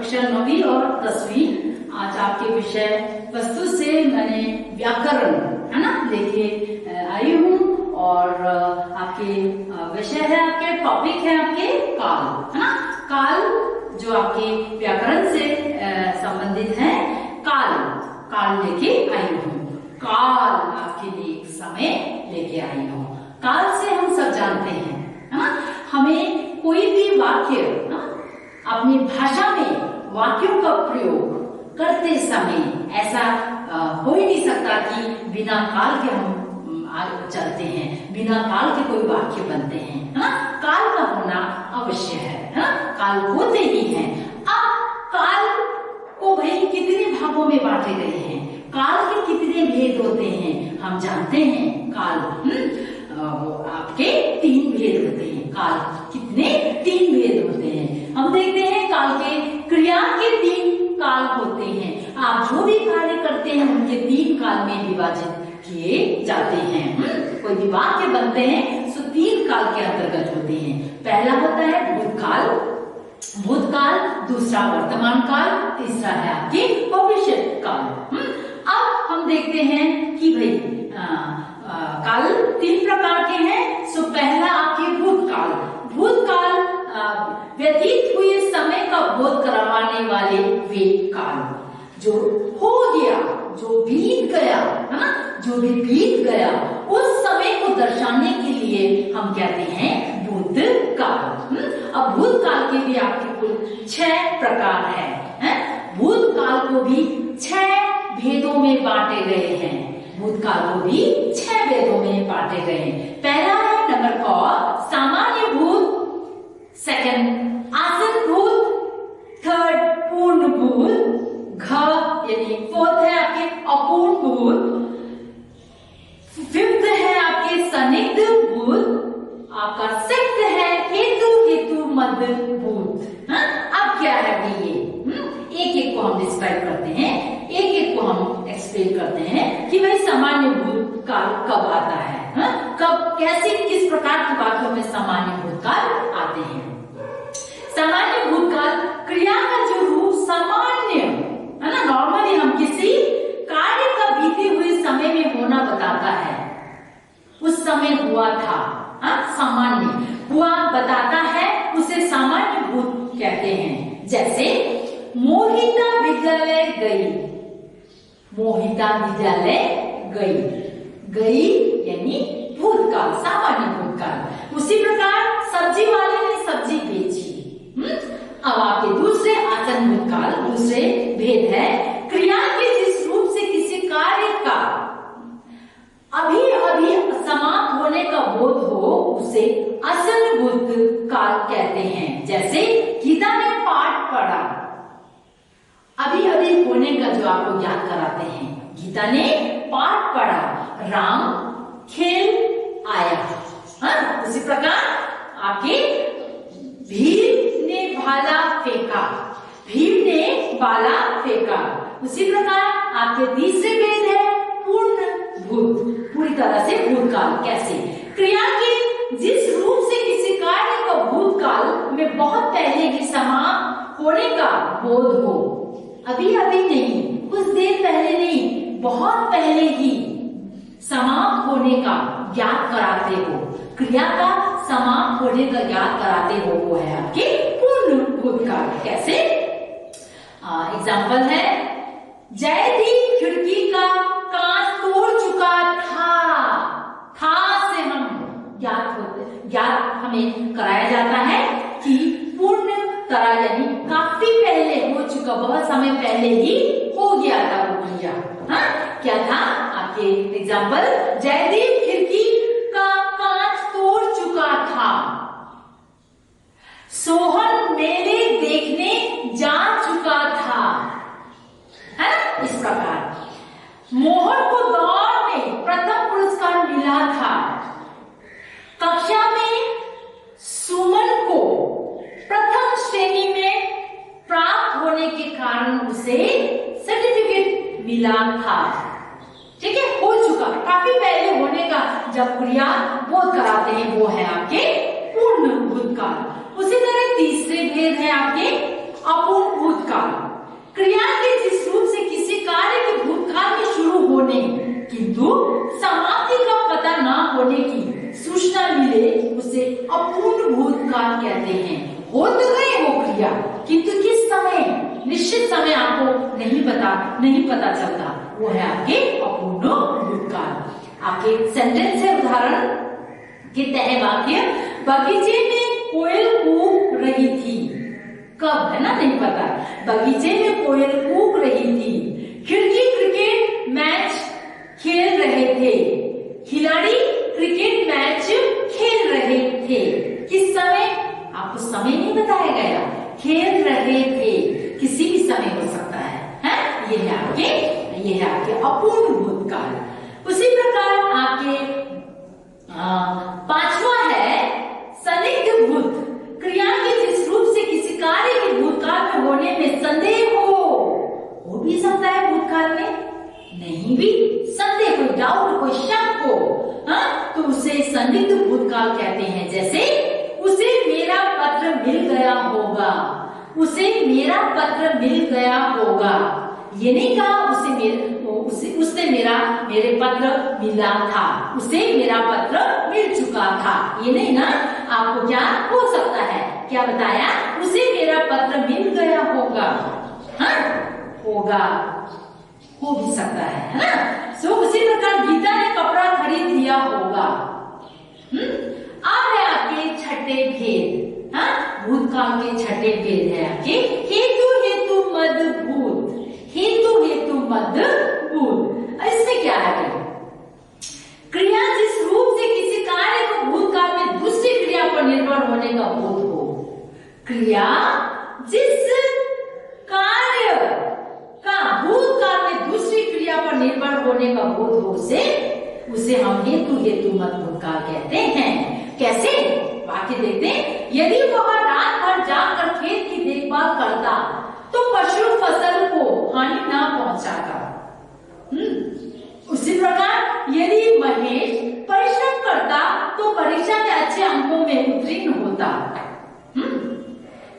कक्षा 9वीं और 10वीं। आज आपके विषय वस्तु से मैंने व्याकरण है ना लेके आई हूँ और आपके विषय है, आपके टॉपिक है आपके काल है ना। काल जो आपके व्याकरण से संबंधित है, काल लेके आई हूँ। काल आपके लिए एक समय लेके आई हूँ। काल से हम सब जानते हैं है ना, हमें कोई भी वाक्य अपनी भाषा में वाक्यों का प्रयोग करते समय ऐसा हो ही नहीं सकता कि बिना काल के हम चलते हैं, बिना काल के कोई वाक्य बनते हैं है ना। काल का होना अवश्य है ना, काल होते ही हैं। अब काल को भाई कितने भागों में बांटे गए हैं, काल के कितने भेद होते हैं हम जानते हैं। काल वो आपके 3 भेद होते हैं। काल कितने 3 भेद होते हैं। हम देखते हैं काल के क्रिया के 3 काल होते हैं। आप जो भी कार्य करते हैं उनके 3 काल में विभाजित किए जाते हैं। कोई भी वाक्य बनते हैं तो 3 काल के अंतर्गत होते हैं। पहला होता है भूतकाल, दूसरा वर्तमान काल, तीसरा है आपके भविष्य काल। अब हम देखते हैं कि भाई काल 3 प्रकार के हैं। सो पहला आपके भूतकाल व्यतीत हुए समय का बोध करवाने वाले वे काल, जो हो गया, जो बीत गया है ना, जो भी बीत गया उस समय को दर्शाने के लिए हम कहते हैं भूतकाल। अब भूतकाल के भी आपके कुल 6 प्रकार है। भूतकाल को भी 6 भेदों में बांटे गए हैं। भूतकाल को भी 6 भेदों में बांटे गए हैं। पहला है नंबर क सामान्य भूत, सेकंड आसन भूत, थर्ड पूर्ण भूत, घ यानी 4th है आपके अपूर्ण भूत, 5th है आपके सनिग्ध भूत, आपका 6th है हेतु मध्य भूत। अब क्या है ये एक को हम डिस्क्राइब करते हैं, एक को हम एक्सप्लेन करते हैं कि भाई सामान्य भूत काल कब आता है, कब कैसे किस प्रकार की वाक्यों में सामान्य भूतकाल आते हैं। सामान्य भूतकाल क्रिया का जो रूप सामान्य है ना, नॉर्मली हम किसी कार्य का बीते हुए समय में होना बताता है, उस समय हुआ था, सामान्य हुआ बताता है, उसे सामान्य भूत कहते हैं। जैसे मोहिता विद्यालय गई, मोहिता विद्यालय गई यानी भूतकाल, सामान्य भूतकाल। उसी प्रकार सब्जी वाले ने सब्जी बेची। अब आपके दूसरे आसन भूतकाल, दूसरे भेद है क्रिया के जिस रूप से किसी कार्य का अभी समाप्त होने का बोध हो उसे असन भूतकाल कहते हैं। जैसे गीता ने पाठ पढ़ा, अभी होने का जो आपको याद कराते हैं। गीता ने पाठ पढ़ा, राम खेल आया। उसी प्रकार आपके भीम ने भाला फेंका, भीम ने भाला फेंका। उसी प्रकार आपके तीसरे भेद है पूर्ण भूत, पूरी तरह से भूतकाल। कैसे क्रिया के जिस रूप से किसी कार्य का भूतकाल में बहुत पहले ही समाप्त होने का बोध हो, अभी नहीं, कुछ देर पहले नहीं, बहुत पहले ही समाप्त होने का ज्ञात कराते हो, क्रिया का समाप्त होने का ज्ञात कराते हो, वो है आपके पूर्ण भूतकाल। कैसे एग्जाम्पल है जयदीप खिड़की का कांच तोड़ चुका था से हम ज्ञात हमें कराया जाता है कि पूर्ण तरह यानी काफी पहले हो चुका, बहुत समय पहले ही हो गया था वो क्रिया। क्या था आपके एग्जाम्पल, जयदीप खिड़की का कांच तोड़ चुका था, सोहन मेले देखने जा चुका था, है ना। इस प्रकार मोहन को दौड़ में प्रथम पुरस्कार मिला था, कक्षा में सुमन को प्रथम श्रेणी में प्राप्त होने के कारण उसे सर्टिफिकेट मिला था। ठीक है, हो चुका, काफी पहले होने का जब क्रिया बोध कराते हैं वो है आपके पूर्ण भूतकाल। उसी तरह तीसरे भेद है आपके अपूर्ण भूतकाल, क्रिया के जिस रूप से किसी कार्य के भूतकाल में शुरू होने किंतु समाप्ति का पता न होने की सूचना मिले उसे अपूर्ण भूतकाल कहते हैं। हो तो गए वो क्रिया किंतु किस समय, निश्चित समय आपको नहीं पता चलता, वो है आपके अपूर्ण भूतकाल। आपके सेंटेंस है उदाहरण के तय वाक्य, बगीचे में कोयल कूक रही थी। कब है ना, नहीं पता। बगीचे में कोयल कूक रही थी। खिड़की क्रिकेट मैच खेल रहे थे। खिलाड़ी क्रिकेट मैच खेल रहे थे। किस समय, आपको समय नहीं बताया गया, खेल रहे थे, किसी भी समय हो सकता है? ये है आपके अपूर्ण भूतकाल। उसी प्रकार आपके पांचवा है संदिग्ध भूत, क्रिया के जिस रूप से किसी कार्य के भूतकाल में होने में संदेह हो भी सकता है, भूतकाल में नहीं भी संदेह, कोई डाउट, कोई शक हो, तो उसे संदिग्ध भूतकाल कहते हैं। जैसे उसे मेरा पत्र मिल गया होगा, उसे मेरा पत्र मिल गया होगा, ये नहीं कहा उसने मेरे पत्र मिला था, उसे मेरा पत्र मिल चुका था, ये नहीं ना। आपको क्या हो सकता है, क्या बताया, उसे मेरा पत्र मिल गया होगा, होगा, हो भी सकता है ना। सो उसी प्रकार गीता ने कपड़ा खरीद लिया होगा। अब है आपके छठे भेद, भूतकाल के छठे भेद है आपके हेतु मद भूत, हेतु मद भूत। इसमें क्या है, क्रिया जिस रूप से किसी कार्य को भूतकाल में दूसरी क्रिया पर निर्भर होने का बोध हो, क्रिया जिस कार्य का भूतकाल में दूसरी क्रिया पर निर्भर होने का बोध हो, उसे हम हेतु मद भूतकाल कहते हैं। कैसे, वाक्य देखते हैं, यदि वह रात भर जागकर खेत की देखभाल करता तो पशु फसल को हानि न पहुंचाता। उसी प्रकार यदि महेश परिश्रम करता तो परीक्षा में अच्छे अंकों में उत्तीर्ण होता।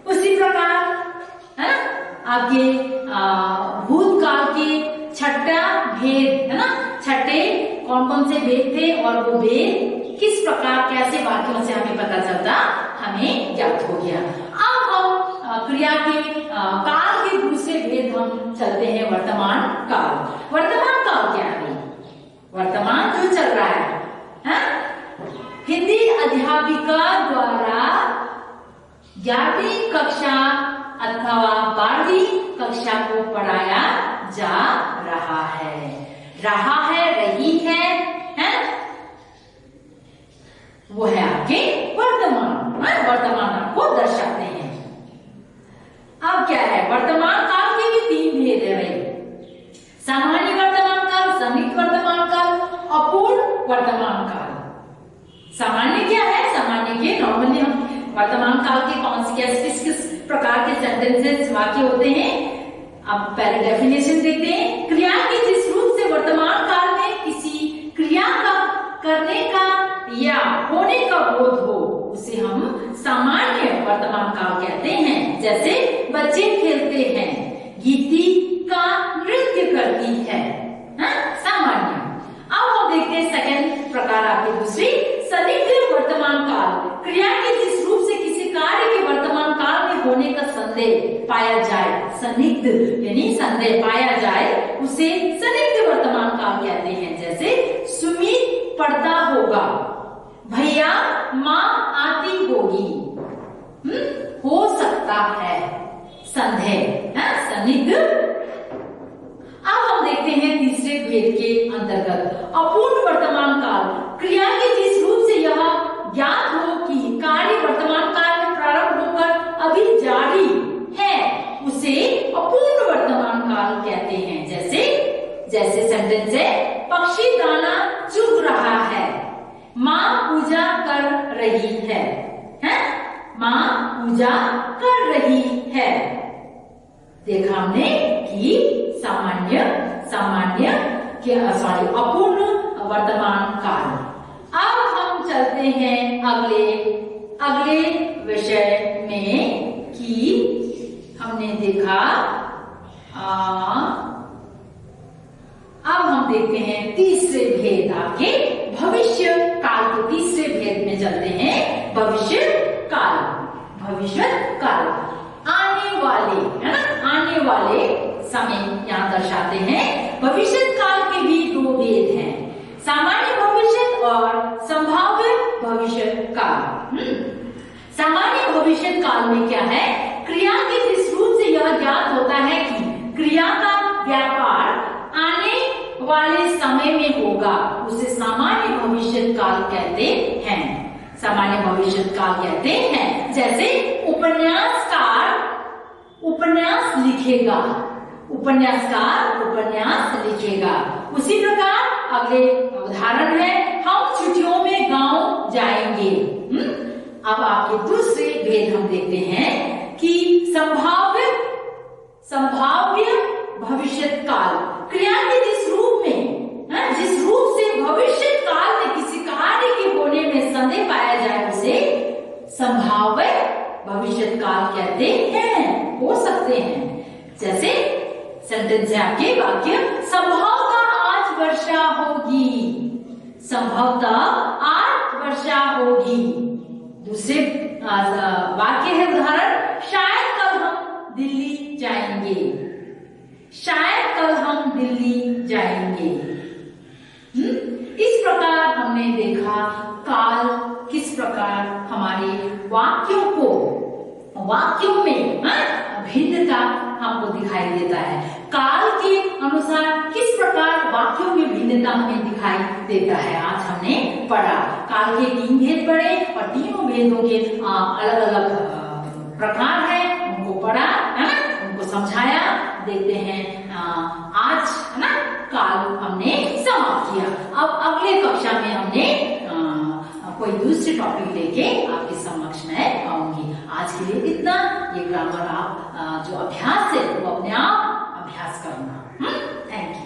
उसी प्रकार है ना आपके भूतकाल के छठा भेद है ना, छठे कौन कौन से भेद थे और वो भेद किस प्रकार कैसे वाक्यों से हमें पता चलता, हमें ज्ञात हो गया। अब हम क्रिया के काल के दूसरे भेद हम चलते हैं वर्तमान काल। वर्तमान काल क्या है, वर्तमान जो चल रहा है? हिंदी अध्यापिका द्वारा 11वीं कक्षा अथवा 12वीं कक्षा को पढ़ाया जा रहा है, रही है? वो है आपके वर्तमान आपको दर्शाते हैं। अब क्या है, वर्तमान काल के भी 3 भेद है भाई, सामान्य वर्तमान काल, संदिग्ध वर्तमान काल, अपूर्ण वर्तमान काल। सामान्य क्या है, सामान्य के नॉर्मली हम वर्तमान काल के कौन से किस प्रकार के सेंटेंसेस वाक्य होते हैं। अब पहले डेफिनेशन देखते हैं। क्रिया के जिस रूप से वर्तमान काल में किसी क्रिया का करने का या होने का बोध हो, उसे हम सामान्य वर्तमान काल कहते हैं। जैसे बच्चे खेलते हैं, गीतिका नृत्य करती है, सामान्य। अब हम देखते हैं सेकंड प्रकार आपके दूसरी, संदिग्ध वर्तमान काल, क्रिया के जिस रूप से किसी कार्य के वर्तमान काल में होने का संदेह पाया जाए, संदिग्ध यानी संदेह पाया जाए, उसे संदिग्ध वर्तमान काल कहते हैं। जैसे सुमित पढ़ता होगा, भैया माँ आती होगी, हो सकता है, संदेह, संदिग्ध। अब हम देखते हैं तीसरे भेद के अंतर्गत अपूर्ण वर्तमान काल, क्रिया के जिस रूप से यह ज्ञात हो कि कार्य वर्तमान काल में प्रारंभ होकर अभी जारी है, उसे अपूर्ण वर्तमान काल कहते हैं। जैसे सेंटेंस है, पक्षी दाना चुग रहा है, माँ पूजा कर रही है, माँ पूजा कर रही है। देखा हमने कि अपूर्ण वर्तमान काल। अब हम चलते हैं अगले विषय में कि हमने तीसरे भेद आपके भविष्य काल के तीसरे भेद में चलते हैं। भविष्य काल, भविष्य काल आने वाले, है ना, आने वाले समय यहाँ दर्शाते हैं। भविष्य काल के भी दो भेद हैं, सामान्य भविष्य और संभाव्य भविष्य काल। सामान्य भविष्य काल में क्या है, क्रिया के जिस रूप से यह ज्ञात होता है कि क्रिया का व्यापार आने वाले समय में होगा, उसे सामान्य भविष्य काल कहते हैं। सामान्य भविष्य काल कहते हैं। जैसे उपन्यासकार उपन्यास लिखेगा, उपन्यासकार उपन्यास लिखेगा। उसी प्रकार अगले उदाहरण है, हम छुट्टियों में गांव जाएंगे। अब आपके दूसरे भेद हम देखते हैं कि संभाव्य भविष्य काल, क्रिया के जिस रूप से भविष्य काल में किसी कार्य के होने में संदेह पाया जाए, उसे संभाव्य भविष्य काल कहते हैं, हो सकते हैं। जैसे सेंटेंस है आपके वाक्य, संभवतः आज वर्षा होगी, संभवतः आज वर्षा होगी। दूसरे वाक्य है उदाहरण, शायद कल हम दिल्ली जाएंगे, शायद कल हम दिल्ली जाएंगे। इस प्रकार हमने देखा काल किस प्रकार हमारे वाक्यों में भिन्नता हमको दिखाई देता है। काल के अनुसार किस प्रकार वाक्यों में भिन्नता हमें दिखाई देता है, आज हमने पढ़ा। काल के 3 भेद पढ़े और तीनों भेदों के अलग अलग प्रकार है, उनको पढ़ा, है ना, उनको समझाया। देखते हैं आज, है ना, काल हमने समाप्त किया। अब अगले कक्षा में हमने कोई दूसरे टॉपिक लेके आपके समक्ष में आऊंगी। आज के लिए इतना। ये ग्रामर आप जो अभ्यास है वो अपने आप अभ्यास करना। Thank you.